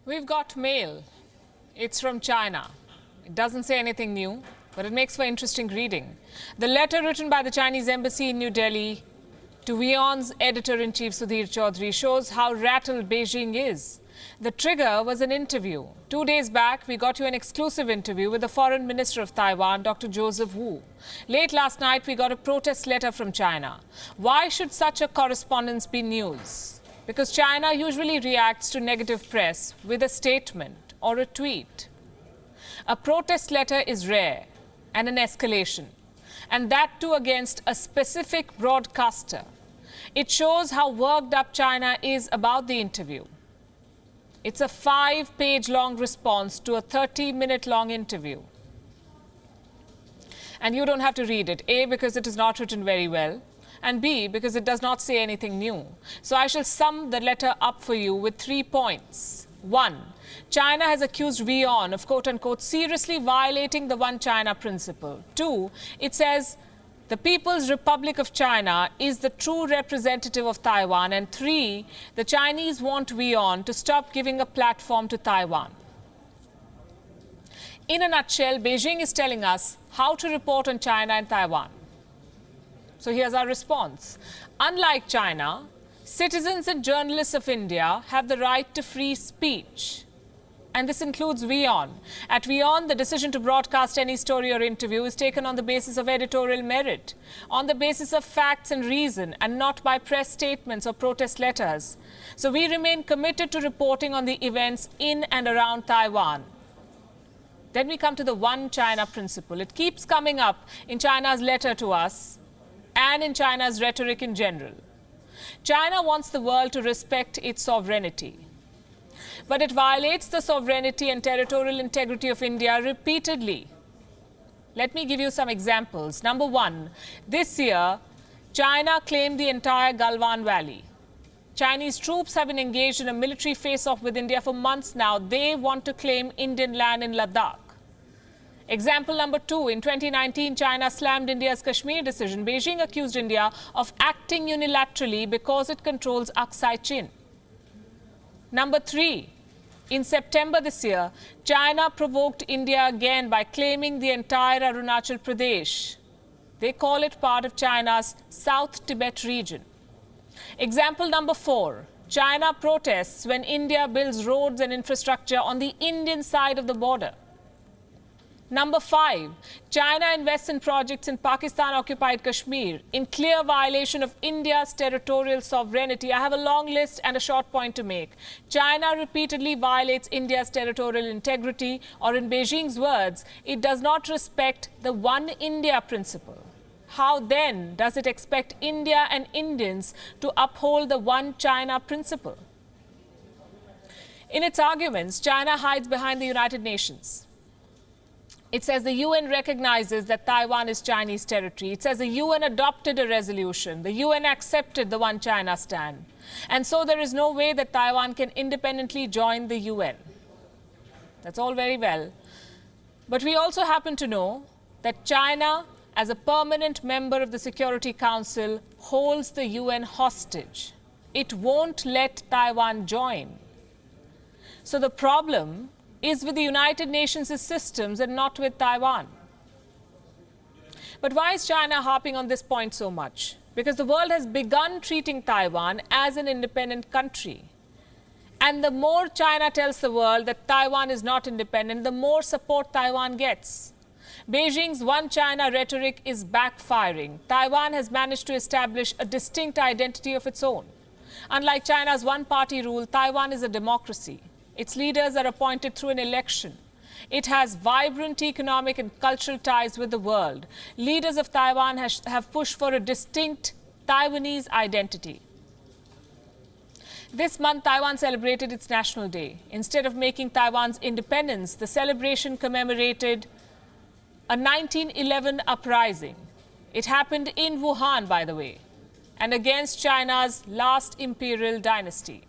We've got mail. It's from China. It doesn't say anything new, but it makes for interesting reading. The letter written by the Chinese embassy in New Delhi to WION's editor-in-chief Sudhir Chaudhary shows how rattled Beijing is. The trigger was an interview. 2 days back, we got you an exclusive interview with the Foreign Minister of Taiwan, Dr. Joseph Wu. Late last night, we got a protest letter from China. Why should such a correspondence be news? Because China usually reacts to negative press with a statement or a tweet. A protest letter is rare and an escalation, and that too against a specific broadcaster. It shows how worked up China is about the interview. It's a 5-page long response to a 30-minute long interview. And you don't have to read it, A, because it is not written very well, and B, because it does not say anything new. So I shall sum the letter up for you with 3 points. 1. China has accused WION of quote-unquote seriously violating the One China principle. 2. It says the People's Republic of China is the true representative of Taiwan. And 3. The Chinese want WION to stop giving a platform to Taiwan. In a nutshell, Beijing is telling us how to report on China and Taiwan. So here's our response. Unlike China, citizens and journalists of India have the right to free speech. And this includes WION. At WION, the decision to broadcast any story or interview is taken on the basis of editorial merit, on the basis of facts and reason, and not by press statements or protest letters. So we remain committed to reporting on the events in and around Taiwan. Then we come to the One China principle. It keeps coming up in China's letter to us and in China's rhetoric in general. China wants the world to respect its sovereignty. But it violates the sovereignty and territorial integrity of India repeatedly. Let me give you some examples. Number 1, this year, China claimed the entire Galwan Valley. Chinese troops have been engaged in a military face-off with India for months now. They want to claim Indian land in Ladakh. Example number 2, in 2019, China slammed India's Kashmir decision. Beijing accused India of acting unilaterally because it controls Aksai Chin. Number 3, in September this year, China provoked India again by claiming the entire Arunachal Pradesh. They call it part of China's South Tibet region. Example number 4, China protests when India builds roads and infrastructure on the Indian side of the border. Number 5, China invests in projects in Pakistan-occupied Kashmir in clear violation of India's territorial sovereignty. I have a long list and a short point to make. China repeatedly violates India's territorial integrity, or in Beijing's words, it does not respect the One India principle. How then does it expect India and Indians to uphold the One China principle? In its arguments, China hides behind the United Nations. It says the UN recognizes that Taiwan is Chinese territory. It says the UN adopted a resolution. The UN accepted the One China stand. And so there is no way that Taiwan can independently join the UN. That's all very well. But we also happen to know that China, as a permanent member of the Security Council, holds the UN hostage. It won't let Taiwan join. So the problem is with the United Nations' systems and not with Taiwan. But why is China harping on this point so much? Because the world has begun treating Taiwan as an independent country. And the more China tells the world that Taiwan is not independent, the more support Taiwan gets. Beijing's One China rhetoric is backfiring. Taiwan has managed to establish a distinct identity of its own. Unlike China's one-party rule, Taiwan is a democracy. Its leaders are appointed through an election. It has vibrant economic and cultural ties with the world. Leaders of Taiwan have pushed for a distinct Taiwanese identity. This month, Taiwan celebrated its National Day. Instead of making Taiwan's independence, the celebration commemorated a 1911 uprising. It happened in Wuhan, by the way, and against China's last imperial dynasty.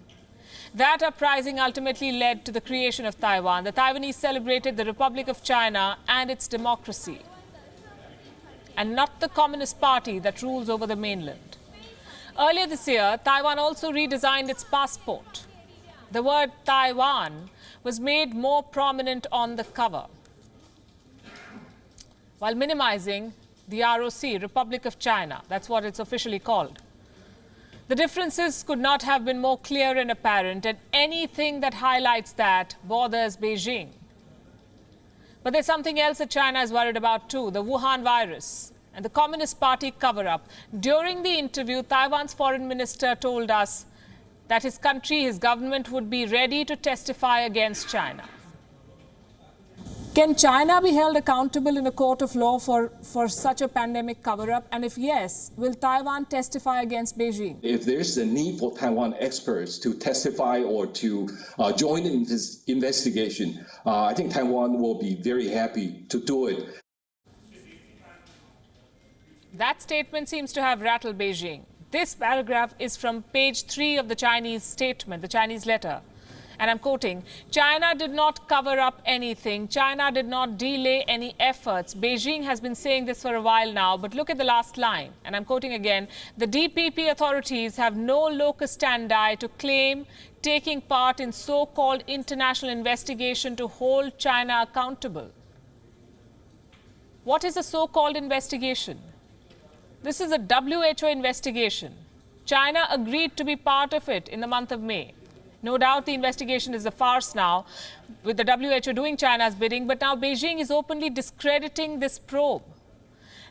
That uprising ultimately led to the creation of Taiwan. The Taiwanese celebrated the Republic of China and its democracy, and not the Communist Party that rules over the mainland. Earlier this year, Taiwan also redesigned its passport. The word Taiwan was made more prominent on the cover, while minimizing the ROC, Republic of China. That's what it's officially called. The differences could not have been more clear and apparent, and anything that highlights that bothers Beijing. But there's something else that China is worried about too, the Wuhan virus and the Communist Party cover-up. During the interview, Taiwan's foreign minister told us that his country, his government would be ready to testify against China. Can China be held accountable in a court of law for such a pandemic cover-up? And if yes, will Taiwan testify against Beijing? If there's a need for Taiwan experts to testify or to join in this investigation, I think Taiwan will be very happy to do it. That statement seems to have rattled Beijing. This paragraph is from page 3 of the Chinese statement, the Chinese letter. And I'm quoting, China did not cover up anything. China did not delay any efforts. Beijing has been saying this for a while now, but look at the last line. And I'm quoting again, the DPP authorities have no locus standi to claim taking part in so-called international investigation to hold China accountable. What is a so-called investigation? This is a WHO investigation. China agreed to be part of it in the month of May. No doubt the investigation is a farce now, with the WHO doing China's bidding, but now Beijing is openly discrediting this probe.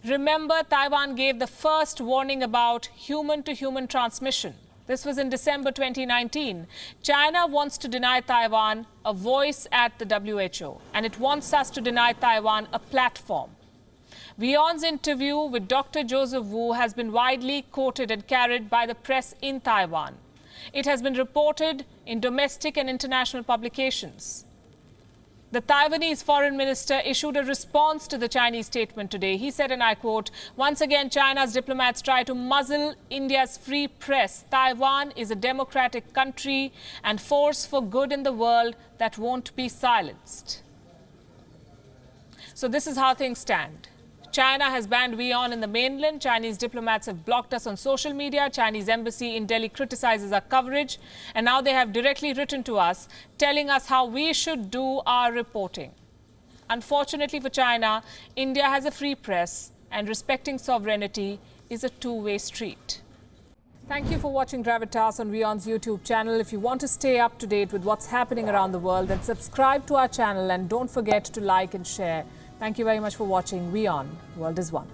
Remember, Taiwan gave the first warning about human-to-human transmission. This was in December 2019. China wants to deny Taiwan a voice at the WHO, and it wants us to deny Taiwan a platform. WION's interview with Dr. Joseph Wu has been widely quoted and carried by the press in Taiwan. It has been reported in domestic and international publications. The Taiwanese foreign minister issued a response to the Chinese statement today. He said, and I quote, once again, China's diplomats try to muzzle India's free press. Taiwan is a democratic country and force for good in the world that won't be silenced. So this is how things stand. China has banned WION in the mainland. Chinese diplomats have blocked us on social media. Chinese embassy in Delhi criticizes our coverage. And now they have directly written to us, telling us how we should do our reporting. Unfortunately for China, India has a free press, and respecting sovereignty is a two-way street. Thank you for watching Gravitas on WION's YouTube channel. If you want to stay up to date with what's happening around the world, then subscribe to our channel and don't forget to like and share. Thank you very much for watching WION. World is One.